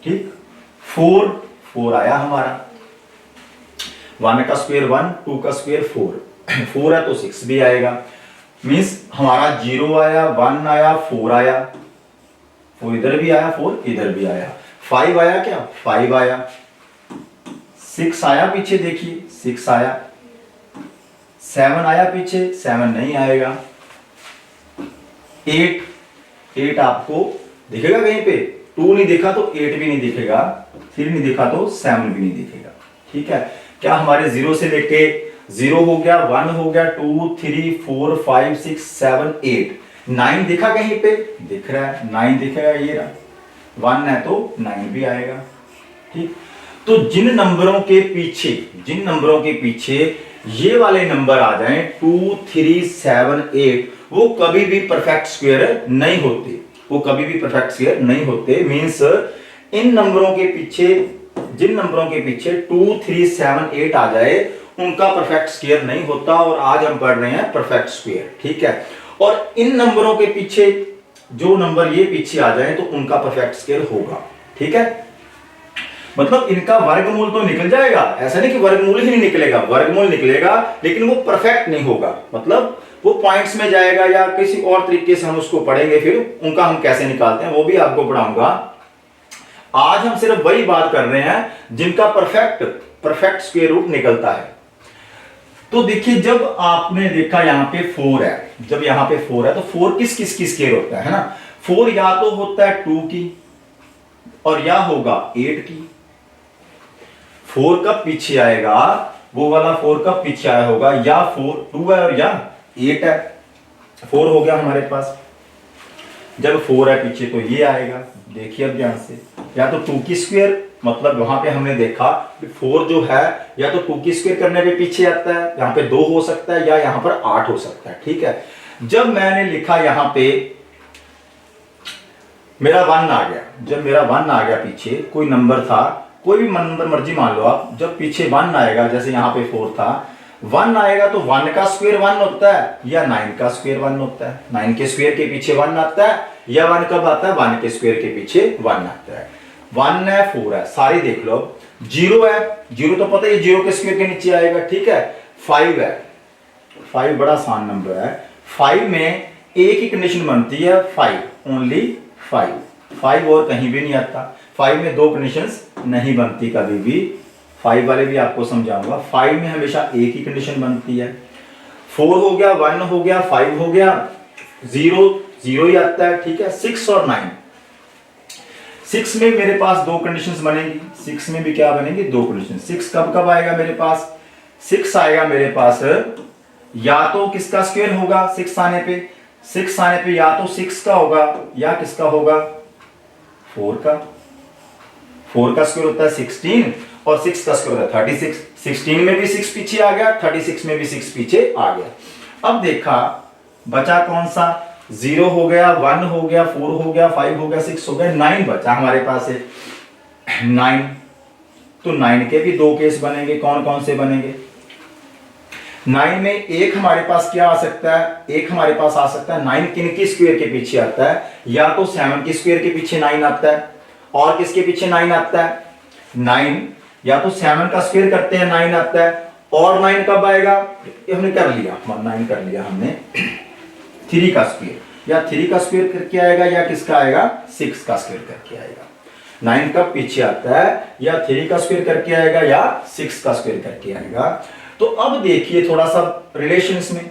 ठीक, 4 आया हमारा। 1 का स्क्वायर 1, 2 का स्क्वायर 4, 4 है तो 6 भी आएगा। मीन्स हमारा 0 आया, 1 आया, 4 आया, 4 इधर भी आया, 4 इधर भी आया। 5 आया क्या? 5 आया। 6 आया पीछे, देखिए 6 आया। 7 आया पीछे, 7 नहीं आएगा। 8 आपको दिखेगा कहीं पे? 2 नहीं दिखा तो 8 भी नहीं दिखेगा, 3 नहीं दिखा तो 7 भी नहीं दिखेगा। ठीक है, क्या हमारे 0 से लेके 0 हो गया, 1 हो गया, 2, 3, 4, 5, 6, 7, 8, 9 दिखा कहीं पे? दिख रहा है, 9 दिखेगा, ये रहा। 1 है तो 9 भी आएगा। ठीक, तो जिन नंबरों के पीछे ये वाले नंबर आ जाएं 2, 3, 7, 8, वो कभी भी परफेक्ट स्क्वायर नहीं होते। वो कभी भी परफेक्ट स्क्वायर नहीं होते। मींस इन नंबरों के पीछे, जिन नंबरों के पीछे 2, 3, 7, 8 आ जाए उनका परफेक्ट स्क्वायर नहीं होता। और आज हम पढ़ रहे हैं परफेक्ट स्क्वायर। ठीक है, और इन नंबरों के पीछे जो नंबर ये पीछे आ जाए तो उनका परफेक्ट स्क्वायर होगा। ठीक है, मतलब इनका वर्गमूल तो निकल जाएगा, ऐसा नहीं कि वर्गमूल ही नहीं निकलेगा, वर्गमूल निकलेगा लेकिन वो परफेक्ट नहीं होगा। मतलब वो पॉइंट्स में जाएगा या किसी और तरीके से हम उसको पढ़ेंगे, फिर उनका हम कैसे निकालते हैं वो भी आपको पढ़ाऊंगा। आज हम सिर्फ वही बात कर रहे हैं जिनका परफेक्ट स्क्वायर रूट निकलता है। तो देखिए, जब आपने देखा यहां पे 4 है, जब यहां पे 4 है तो 4 किस किस की स्क्वायर होता है ना? 4 या तो होता है 2 की और या होगा 8 की। 4 कब पीछे आएगा? वो वाला 4 कब पीछे आया होगा? या 2 है और या 8 है। 4 हो गया हमारे पास। जब 4 है पीछे तो ये आएगा। देखिए अब ध्यान से, या तो 2 की स्क्वायर, मतलब वहां पे हमने देखा कि 4 जो है या तो 2 की स्क्वायर करने पे पीछे आता है, यहां पे 2 हो सकता है या यहां पर 8 हो सकता है। ठीक है, जब मैंने लिखा यहां पे मेरा 1 आ गया, जब मेरा 1 आ गया पीछे, कोई नंबर था, कोई भी नंबर मर्जी मान लो आप, जब पीछे 1 आएगा, जैसे यहां पे 4 था, 1 आएगा तो 1 का स्क्वायर 1 होता है या 9 का स्क्वायर 1 होता है। 9 के स्क्वायर के पीछे 1 आता है या 1 कब आता है? 1 के स्क्वायर के पीछे 1 आता है। 1 है, 4 है, सारी देख लो। 0 है, 0 तो पता है 0 के स्क्वायर के नीचे आएगा। ठीक है, 5 है, 5 बड़ा आसान नंबर है। 5 में एक ही कंडीशन बनती है, 5 ओनली 5 और कहीं भी नहीं आता। 5 में 2 कंडीशंस नहीं बनती कभी भी। 5 वाले भी आपको समझाऊंगा। 5 में हमेशा एक ही कंडीशन बनती है। 4 हो गया, 1 हो गया, 5 हो गया, 0 ही आता है। ठीक है, 6 और 9, 6 में मेरे पास दो कंडीशंस बनेंगी, 6 में भी क्या बनेंगी, दो कंडीशन। 6 कब कब आएगा मेरे पास, 6 आएगा मेरे पास या तो किसका स्क्वायर होगा 6 आने पे, 6 आने पे या तो 6 का होगा या किसका होगा 4 का। 4 का स्क्वायर होता है 16 और 6 का स्क्वायर होता है 36। 16 में भी 6 पीछे आ गया, 36 में भी 6 पीछे आ गया। अब देखा बचा कौन सा, 0 हो गया, 1 हो गया, 4 हो गया, 5 हो गया, 6 हो गया, 9 बचा हमारे पास है 9। तो 9 के भी दो केस बनेंगे, कौन कौन से बनेंगे। 9 में एक हमारे पास क्या आ सकता है, एक हमारे पास आ सकता है 9 किन की स्क्वायर के पीछे आता है, या तो 7 की स्क्वायर के पीछे 9 आता है, और किसके पीछे 9 आता है 9, या तो 7 का स्क्वायर करते हैं 9 आता है, और 9 कब आएगा, ये हमने कर लिया, 9 कर लिया हमने 3 का स्क्वायर, या 3 का स्क्वायर करके आएगा या किसका आएगा 6 का स्क्वायर करके आएगा। 9 कब पीछे आता है, या 3 का स्क्वायर करके आएगा या 6 का स्क्वायर करके आएगा। तो अब देखिए थोड़ा सा रिलेशंस में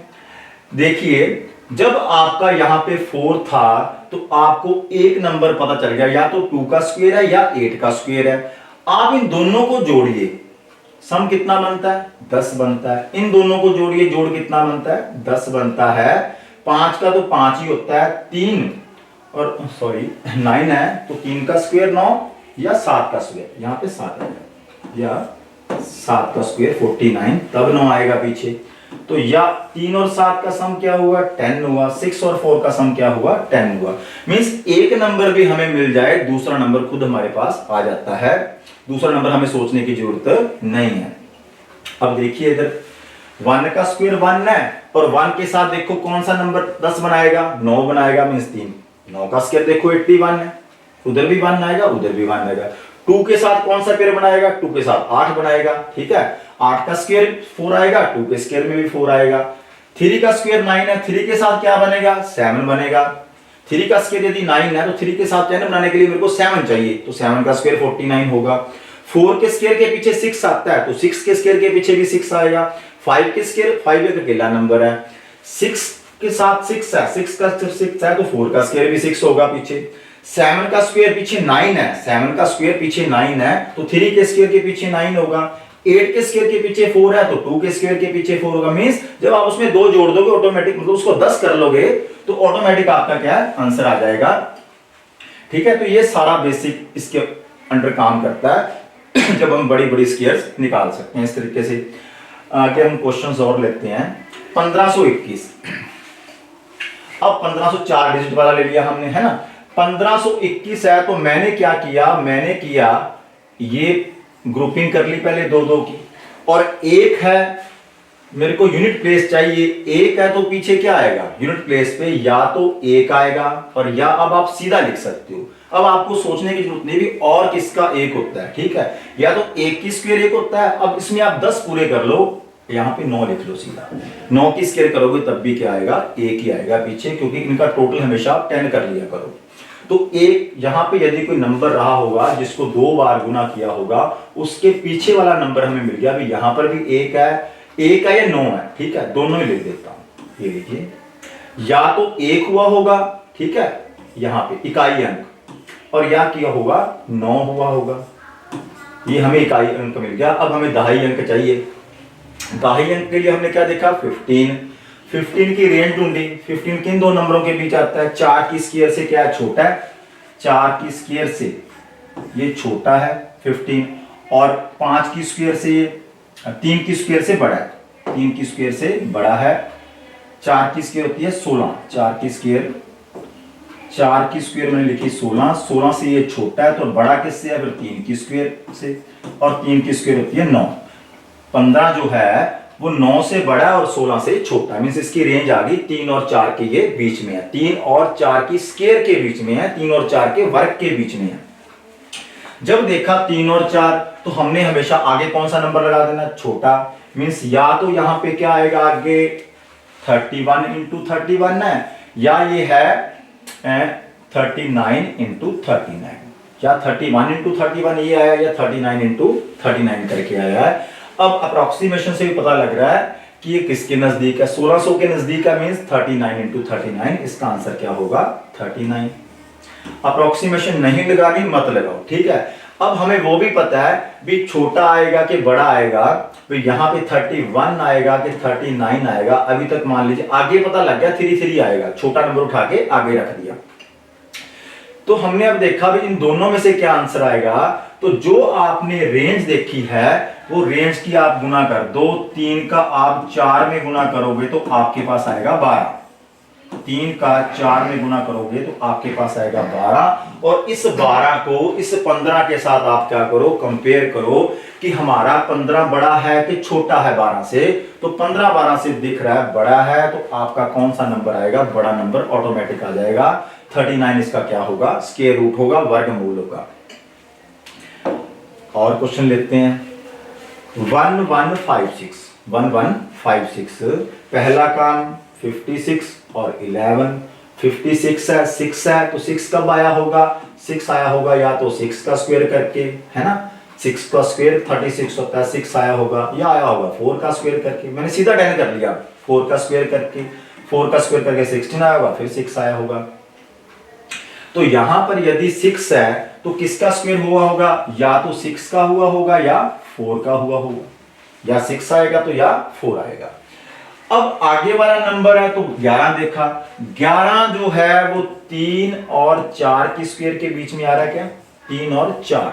देखिए, जब आपका यहां पे 4 था तो आपको एक नंबर पता चल गया, या तो 2 का स्क्वायर है या 8 का स्क्वायर है। आप इन दोनों को जोड़िए, सम कितना बनता है 10 बनता है। इन दोनों को जोड़िए, जोड़ कितना बनता है 10 बनता है। 5 का तो 5 ही होता है, 3 और सॉरी 9 है तो 3 का स्क्वायर 9 या 7 का स्क्वायर, यहाँ पे 7 है या 7 का स्क्वायर 49, तब 9 आएगा पीछे। तो या 3 और 7 का सम क्या हुआ 10 हुआ, 6 और 4 का सम क्या हुआ 10 हुआ। मींस एक नंबर भी हमें मिल जाए, दूसरा नंबर खुद हमारे पास आ जाता है, दूसरा नंबर हमें सोचने की जरूरत नहीं है। अब देखिए इधर 1 का स्क्वायर 1 है, और 1 के साथ देखो कौन सा नंबर 10 बनाएगा 9 बनाएगा, मींस 3। 9 का स्क्वायर देखो 81 है, उधर भी 1 आएगा उधर भी 1 आएगा। 2 के साथ कौन सा पेयर बनाएगा, 2 के साथ 8 बनाएगा, ठीक है। 8 का स्क्वायर 4 आएगा, 2 के स्क्वायर में भी 4 आएगा। 3 का स्क्वायर 9 है, 3 के साथ क्या बनेगा 7 बनेगा। 3 का स्क्वायर यदि 9 है तो 3 के साथ 10 बनाने के लिए मेरे को 7 चाहिए, तो 7 का स्क्वायर 49 होगा। 4 के स्क्वायर के पीछे 6 आता है तो 6 के स्क्वायर के पीछे भी 6 आएगा। 5 के स्क्वायर 5 एक अकेला नंबर है, 6 के साथ 6 है, 6 का स्क्वायर 6 है तो 4 का स्क्वायर भी 6 होगा पीछे। 7 का स्क्वायर पीछे 9 है, 7 का स्क्वायर पीछे 9 है तो 3 के स्क्वायर के पीछे 9 होगा। 8 के स्क्वायर के पीछे 4 है तो 2 के स्क्वायर के पीछे 4 होगा। मींस जब आप उसमें 2 जोड़ दोगे ऑटोमेटिक, मतलब उसको 10 कर लोगे तो ऑटोमेटिक आपका क्या आंसर आ जाएगा, ठीक है। तो ये सारा बेसिक इसके अंडर काम करता है जब हम बड़ी बड़ी स्क्वायर्स निकाल सकते हैं इस तरीके से। आगे हम क्वेश्चंस और लेते हैं। 1521, अब 1504 डिजिट वाला ले लिया हमने, है ना। 1521 है तो मैंने क्या किया, मैंने किया ये ग्रुपिंग कर ली पहले 2-2 की, और एक है मेरे को यूनिट प्लेस चाहिए, एक है तो पीछे क्या आएगा यूनिट प्लेस पे या तो 1 आएगा, और या अब आप सीधा लिख सकते हो, अब आपको सोचने की जरूरत नहीं भी और किसका 1 होता है, ठीक है। या तो 1 की स्क्वायर 1 होता है, अब इसमें आप 10 पूरे कर लो, यहाँ पे 9 लिख लो सीधा। 9 की स्क्वायर करोगे तब भी क्या आएगा 1 ही आएगा पीछे, क्योंकि इनका टोटल हमेशा 10 कर लिया करो। तो एक यहाँ पे यदि कोई नंबर रहा होगा जिसको 2 बार गुना किया होगा, उसके पीछे वाला नंबर हमें मिल गया। अभी यहाँ पर भी 1 है, 1 है या 9 है, ठीक है, दोनों ही लिख देता हूं। ये देखिए या तो 1 हुआ होगा, ठीक है, यहाँ पे इकाई अंक, और या क्या होगा 9 हुआ होगा। ये हमें इकाई अंक मिल गया। अब हमें दहाई अंक चाहिए। दहाई अंक के लिए हमने क्या देखा 15 की रेंज ढूंढी। 15 किन दो नंबरों के बीच आता है, 4 की स्क्वायर से क्या छोटा है, 4 की स्क्वायर से ये छोटा है 15, और 5 की स्क्वायर से ये 3 की स्क्वायर से बड़ा है, 3 की स्क्वायर से बड़ा है। 4 की स्क्वायर होती है 16, 4 की स्क्वायर मैंने लिखी 16, 16 से ये छोटा है तो बड़ा किससे है, फिर 3 की स्क्वायर से, और 3 की स्क्वायर होती है 9। 15 जो है वो 9 से बड़ा है और 16 से छोटा, मींस इसकी रेंज आ गई 3 और 4 के ये बीच में है, 3 और 4 की स्क्वायर के बीच में है, 3 और 4 के वर्ग के बीच में है। जब देखा 3 और 4 तो हमने हमेशा आगे कौन सा नंबर लगा देना, छोटा। मींस या तो यहां पे क्या आएगा आगे 31 इंटू 31 है, या ये है 39 इंटू 39, या 31 इंटू 31 ये आया, या 39 इंटू 39 करके आया है। अब अप्रोक्सीमेशन से भी पता लग रहा है कि ये किसके नजदीक है, 1600 के नजदीक है, मींस 39 इंटू 39, इसका आंसर क्या होगा 39। अप्रोक्सीमेशन नहीं लगानी मत लगाओ, ठीक है। अब हमें वो भी पता है भी छोटा आएगा कि बड़ा आएगा, तो यहाँ पे 31 आएगा कि 39 आएगा। अभी तक मान लीजिए आगे पता लग गया 33 आएगा, छोटा नंबर उठा के आगे रख दिया। तो हमने अब देखा भी इन दोनों में से क्या आंसर आएगा। तो जो आपने रेंज देखी है वो रेंज की आप गुना कर दो, 3 का आप 4 में गुना करोगे तो आपके पास आएगा 12। 3 का 4 में गुना करोगे तो आपके पास आएगा 12। और इस 12 को इस 15 के साथ आप क्या करो, कंपेयर करो कि हमारा 15 बड़ा है कि छोटा है 12 से। तो 15 12 से दिख रहा है बड़ा है, तो आपका कौन सा नंबर आएगा, बड़ा नंबर ऑटोमेटिक आ जाएगा। 39 इसका क्या होगा, स्क्वायर रूट होगा, वर्गमूल होगा। और क्वेश्चन लेते हैं 1156। पहला काम 56 और 11। 56 है, 6 है, तो 6 कब आया होगा, 6 आया होगा या तो 6 का स्क्वायर करके, है ना, 6 का स्क्वायर 36 होता है, 6 आया होगा, या आया होगा 4 का स्क्वायर करके। मैंने सीधा 10 कर लिया, 4 का स्क्वायर करके, 4 का स्क्वायर करके 16 आया होगा, फिर 6 आया होगा। तो यहां पर यदि 6 है तो किसका स्क्वायर हुआ होगा, या तो 6 का हुआ होगा या 4 का हुआ होगा, या 6 आएगा तो या 4 आएगा। अब आगे वाला नंबर है तो 11 देखा, 11 जो है वो 3 और 4 की स्क्वायर के बीच में आ रहा है क्या, 3 और 4।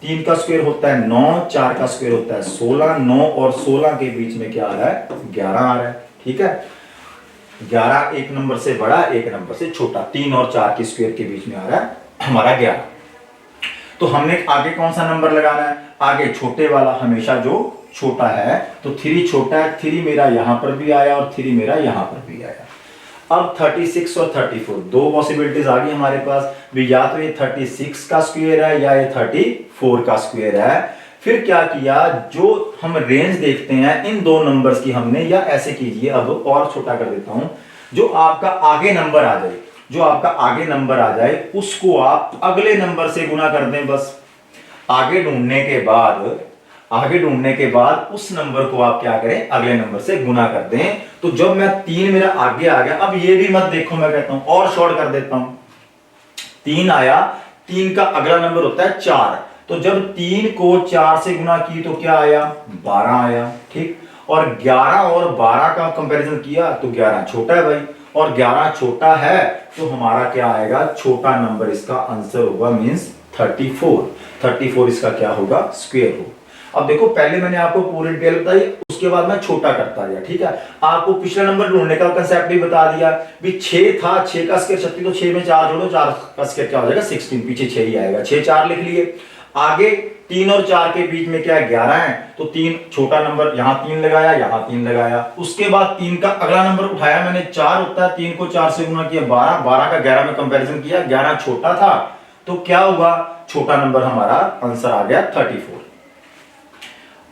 3 का स्क्वायर होता है 9, 4 का स्क्वायर होता है 16, 9 और 16 के बीच में क्या आ रहा है, 11 आ रहा है, ठीक है। 11 एक नंबर से बड़ा, एक नंबर से छोटा, 3 और 4 की स्क्वायर के बीच में आ रहा है हमारा 11। तो हमने आगे कौन सा नंबर लगाना है, आगे छोटे वाला हमेशा जो छोटा है, तो 3 छोटा है, 3 मेरा यहां पर भी आया और 3 मेरा यहां पर भी आया। अब 36 और 34 दो पॉसिबिलिटीज आ गई हमारे पास भी, या तो ये 36 का स्क्वायर है या ये 34 का स्क्वायर है। फिर क्या किया, जो हम रेंज देखते हैं इन दो नंबर्स की हमने, या ऐसे कीजिए, अब और छोटा कर देता हूं, जो आपका आगे नंबर आ जाए, जो आपका आगे नंबर आ जाए उसको आप अगले नंबर से गुना कर दें बस। आगे ढूंढने के बाद उस नंबर को आप क्या करें, अगले नंबर से गुना कर दें। तो जब मैं 3 मेरा आगे आ गया, अब ये भी मत देखो, मैं कहता हूं और शॉर्ट कर देता हूं। 3 आया, 3 का अगला नंबर होता है 4, तो जब 3 को 4 से गुना की तो क्या आया, 12 आया, ठीक। और 11 और 12 का कंपैरिजन किया तो 11 छोटा है भाई, और 11 छोटा है तो हमारा क्या आएगा, छोटा नंबर इसका आंसर होगा, मींस 34 इसका क्या होगा, स्क्वायर हो। अब देखो पहले मैंने आपको पूरी डिटेल बताई, उसके बाद मैं छोटा करता गया, ठीक है। आपको पिछला नंबर ढूंढने का कंसेप्ट भी बता दिया भी 6 था, 6 का स्क्वायर 36, तो 6 में 4 जोड़ो, 4 का स्क्वायर क्या हो जाएगा 16, पीछे 6 ही आएगा, 6 4 लिख लिए। आगे 3 और 4 के बीच में क्या है, 11 है, तो 3 छोटा नंबर, यहां 3 लगाया, यहां 3 लगाया। उसके बाद 3 का अगला नंबर उठाया मैंने, 4 होता है, 3 को 4 से गुना किया 12, 12 का 11 में कंपैरिजन किया, 11 छोटा था, तो क्या हुआ, छोटा नंबर हमारा आंसर आ गया 34।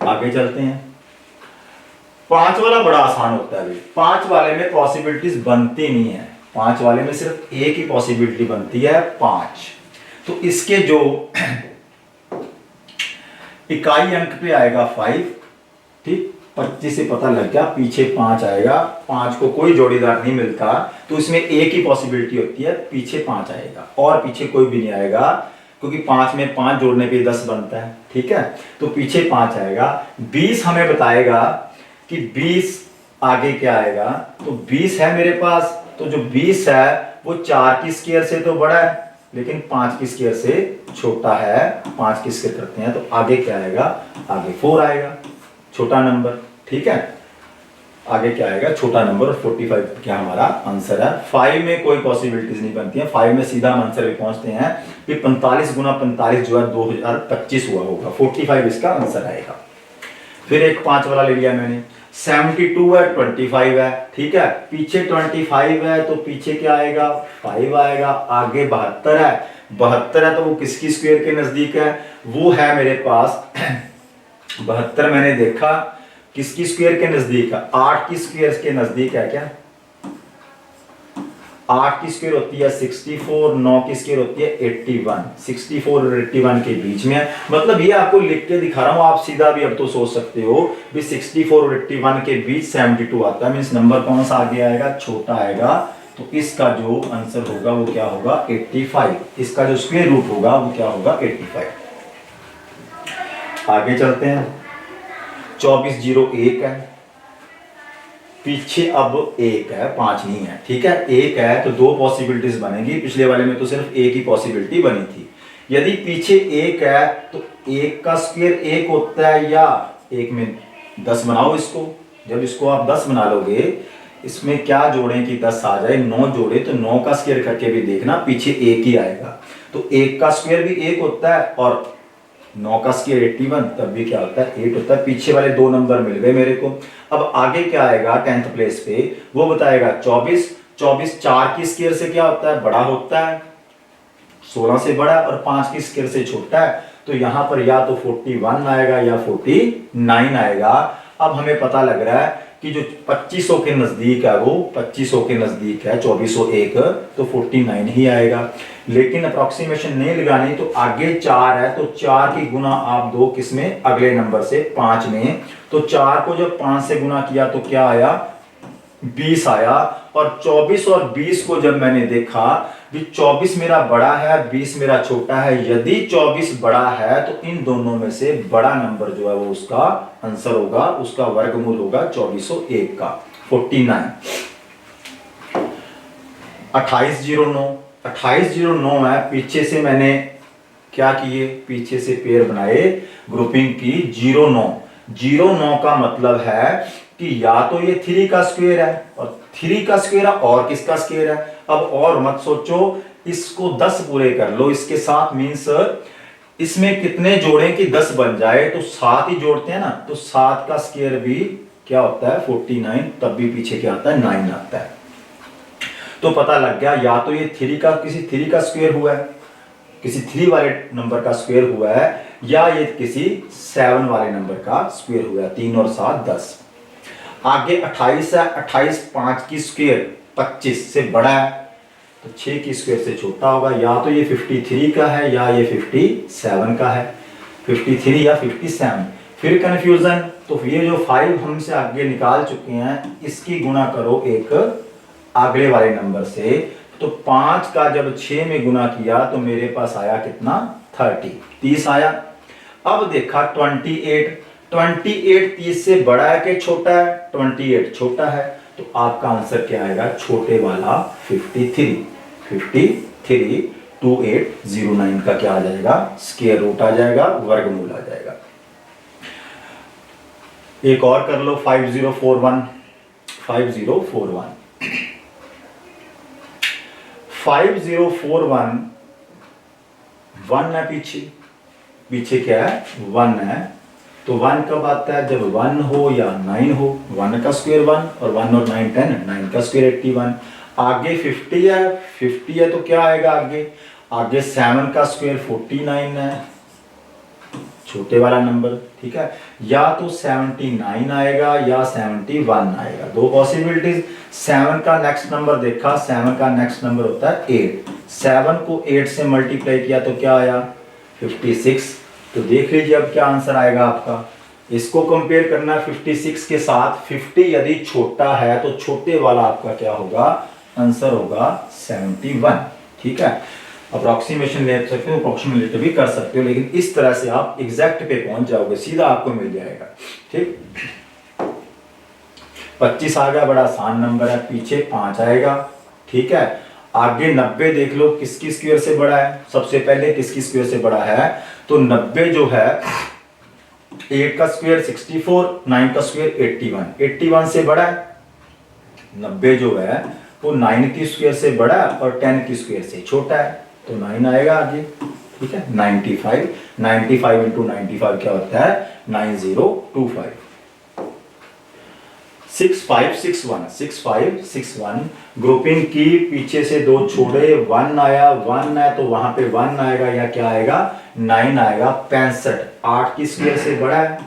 आगे चलते हैं, 5 वाला बड़ा आसान होता है। 5 वाले में पॉसिबिलिटीज बनती नहीं है, 5 वाले में सिर्फ एक ही पॉसिबिलिटी बनती है, 5। तो इसके जो इकाई अंक पे आएगा 5, ठीक, 25 से पता लग गया, पीछे 5 आएगा, 5 को कोई जोड़ीदार नहीं मिलता, तो इसमें एक ही पॉसिबिलिटी होती है, पीछे 5 आएगा और पीछे कोई भी नहीं आएगा, क्योंकि 5 में 5 जोड़ने पे 10 बनता है, ठीक है। तो पीछे 5 आएगा। 20 हमें बताएगा कि 20 आगे क्या आएगा, तो 20 है मेरे पास, तो जो 20 है वो 4 की स्क्वायर से तो बड़ा है, लेकिन 5 की स्क्वायर से छोटा है। 5 की स्क्वायर करते हैं तो आगे क्या आएगा, आगे 4 आएगा, छोटा नंबर, ठीक है। आगे क्या आएगा, छोटा नंबर, और 45 क्या हमारा आंसर है। 5 में कोई पॉसिबिलिटीज नहीं बनती है, 5 में सीधा हम आंसर पे पहुंचते हैं कि 45 गुना 45 जो है 2025 हुआ होगा, 45 इसका आंसर आएगा। फिर एक 5 वाला ले लिया मैंने, 72 है, 25 है, ठीक है, पीछे 25 है तो पीछे क्या आएगा, 5 आएगा। आगे 72 है, 72 है तो वो किसकी स्क्वायर के नजदीक है, वो है मेरे पास 72 मैंने देखा किसकी स्क्वायर के नजदीक है, 8 की स्क्वायर के नजदीक है क्या। 8 की स्क्वायर होती है 64, 9 की स्क्वायर होती है 81, 64 और 81 के बीच में है। मतलब ये आपको लिख के दिखा रहा हूं, आप सीधा भी अब तो सोच सकते हो भी 64 और 81 के बीच 72 आता है, मींस नंबर कौन सा आगे आएगा, छोटा आएगा, तो इसका जो आंसर होगा वो क्या होगा 85। इसका जो स्क्वायर रूट होगा वो क्या होगा 85। आगे चलते हैं। 2401 है, पीछे अब 1 है, 5 नहीं है, ठीक है। 1 है तो 2 पॉसिबिलिटीज बनेगी, पिछले वाले में तो सिर्फ एक ही पॉसिबिलिटी बनी थी। यदि पीछे 1 है तो 1 का स्क्वायर 1 होता है, या 1 में 10 बनाओ इसको। जब इसको आप 10 बना लोगे, इसमें क्या जोड़ें कि 10 आ जाए, 9 जोड़े तो 9 का स्क्वायर करके भी देखना, पीछे 1 ही आएगा। तो 1 का स्क्वायर भी 1 होता है और 9 का स्क्वायर 81, तब भी क्या होता है 8 होता है। पीछे वाले 2 नंबर मिल गए मेरे को। अब आगे क्या आएगा 10th प्लेस पे, वो बताएगा 24। 24 4 की स्क्वायर से क्या होता है, बड़ा होता है, 16 से बड़ा, और 5 की स्क्वायर से छोटा है। तो यहां पर या तो 41 आएगा या 49 आएगा। अब हमें पता लग रहा है कि जो 2500 के नजदीक है वो 2500 के नजदीक है, 2401, तो 49 ही आएगा। लेकिन अप्रोक्सीमेशन नहीं लगानी, तो आगे 4 है तो 4 की गुना आप दो किसमें, अगले नंबर से 5 में। तो 4 को जब 5 से गुना किया तो क्या आया 20 आया। और 24 और 20 को जब मैंने देखा कि 24 मेरा बड़ा है 20 मेरा छोटा है, यदि 24 बड़ा है तो इन दोनों में से बड़ा नंबर जो है वो उसका आंसर होगा, उसका वर्गमूल होगा 2401 का 49। 2809 2809 है, पीछे से मैंने क्या किए, पीछे से पेयर बनाए, ग्रुपिंग की 09। 09 का मतलब है कि या तो ये 3 का स्क्वायर है, और 3 का स्क्वायर है और किसका स्क्वायर है। अब और मत सोचो, इसको 10 पूरे कर लो इसके साथ, मींस इसमें कितने जोड़ें कि 10 बन जाए, तो 7 ही जोड़ते हैं ना, तो 7 का स्क्वायर भी क्या होता है 49, तब भी पीछे क्या आता है 9 आता है। तो पता लग गया, या तो ये 3 का किसी 3 का स्क्वायर हुआ है, किसी 3 वाले नंबर का स्क्वायर हुआ है, या ये किसी 7 वाले नंबर का स्क्वायर हुआ है। 3 और 7 10। आगे 28 है, 28 5 की स्क्वायर 25 से बड़ा है, तो 6 की स्क्वायर से छोटा होगा। या तो ये 53 का है या ये 57 का है, 53 या 57। फिर कंफ्यूजन, तो ये जो 5 हमसे आगे निकाल चुके हैं, इसकी गुणा करो एक अगले वाले नंबर से। तो 5 का जब 6 में गुना किया तो मेरे पास आया कितना 30 आया। अब देखा 28 30 से बड़ा है कि छोटा है, 28 छोटा है, तो आपका आंसर क्या आएगा छोटे वाला 53। 2809 का क्या आ जाएगा, स्क्वायर रूट आ जाएगा, वर्गमूल आ जाएगा। एक और कर लो 5041 5041 1 है, पीछे क्या है 1 है। तो 1 कब आता है, जब 1 हो या 9 हो। 1 का स्क्वायर 1 और 1 और 9 10, 9 का स्क्वायर 81। आगे 50 है तो क्या आएगा आगे 7 का स्क्वायर 49 है, छोटे वाला नंबर, ठीक है। या तो 79 आएगा या 71 आएगा, 2 पॉसिबिलिटीज। 7 का नेक्स्ट नंबर देखा, 7 का नेक्स्ट नंबर होता है 8। 7 को 8 से मल्टीप्लाई किया तो क्या आया 56। तो देख लीजिए अब क्या आंसर आएगा आपका। इसको कंपेयर करना 56 के साथ। 50 यदि छोटा है तो छोटे वाला आपका क्या होगा, आंसर होगा 71, ठीक है। अप्रोक्सीमेशन ले सकते हो, अप्रोक्सीमेट भी कर सकते हो, लेकिन इस तरह से आप एग्जैक्ट पे पहुंच जाओगे, सीधा आपको मिल जाएगा, ठीक। 25 आ गया, बड़ा आसान नंबर है, पीछे 5 आएगा, ठीक है। आगे 90 देख लो, किसकी स्क्वायर से बड़ा है, सबसे पहले किसकी स्क्वायर से बड़ा है, तो 90 जो है 8 का स्क्वायर 64, 9 का स्क्वायर 81 से बड़ा है। 90 जो है वो 9 की स्क्वायर से बड़ा है और 10 की स्क्वायर से छोटा है, तो 9 आएगा आगे, ठीक है। 95 इंटू 95 क्या होता है 9025। 6561 ग्रुपिंग की, पीछे से 2 छोड़े, 1 आया, 1 है तो वहां पे 1 आएगा या क्या आएगा 9 आएगा। 65 8 की स्क्वायर से बड़ा है,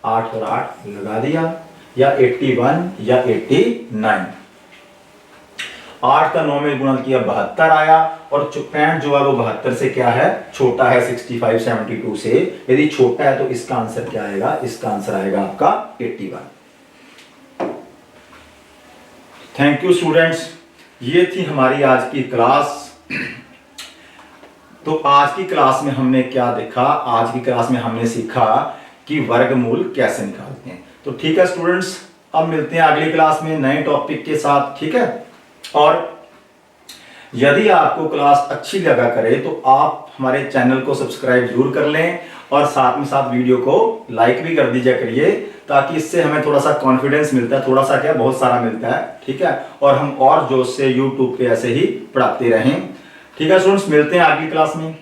8 और 8 लगा दिया, या 81 या 89। 8 का 9 में गुणा किया 72 आया, और 65 जो है वो 72 से क्या है छोटा है, 65 72 से। यदि छोटा है तो इसका आंसर क्या आएगा, इसका आंसर आएगा आपका 81। थैंक यू स्टूडेंट्स, ये थी हमारी आज की क्लास। तो आज की क्लास में हमने क्या देखा, आज की क्लास में हमने सीखा कि वर्गमूल कैसे निकालते हैं। तो ठीक है स्टूडेंट्स, अब मिलते हैं अगली क्लास में नए टॉपिक के साथ, ठीक है। और यदि आपको क्लास अच्छी लगा करे तो आप हमारे चैनल को सब्सक्राइब जरूर कर लें और साथ में साथ वीडियो को लाइक भी कर दीजिए करिए, ताकि इससे हमें थोड़ा सा कॉन्फिडेंस मिलता है, थोड़ा सा क्या बहुत सारा मिलता है, ठीक है। और हम और जोश से यूट्यूब पे ऐसे ही पढ़ाते रहें, ठीक है स्टूडेंट्स। मिलते हैं अगली क्लास में।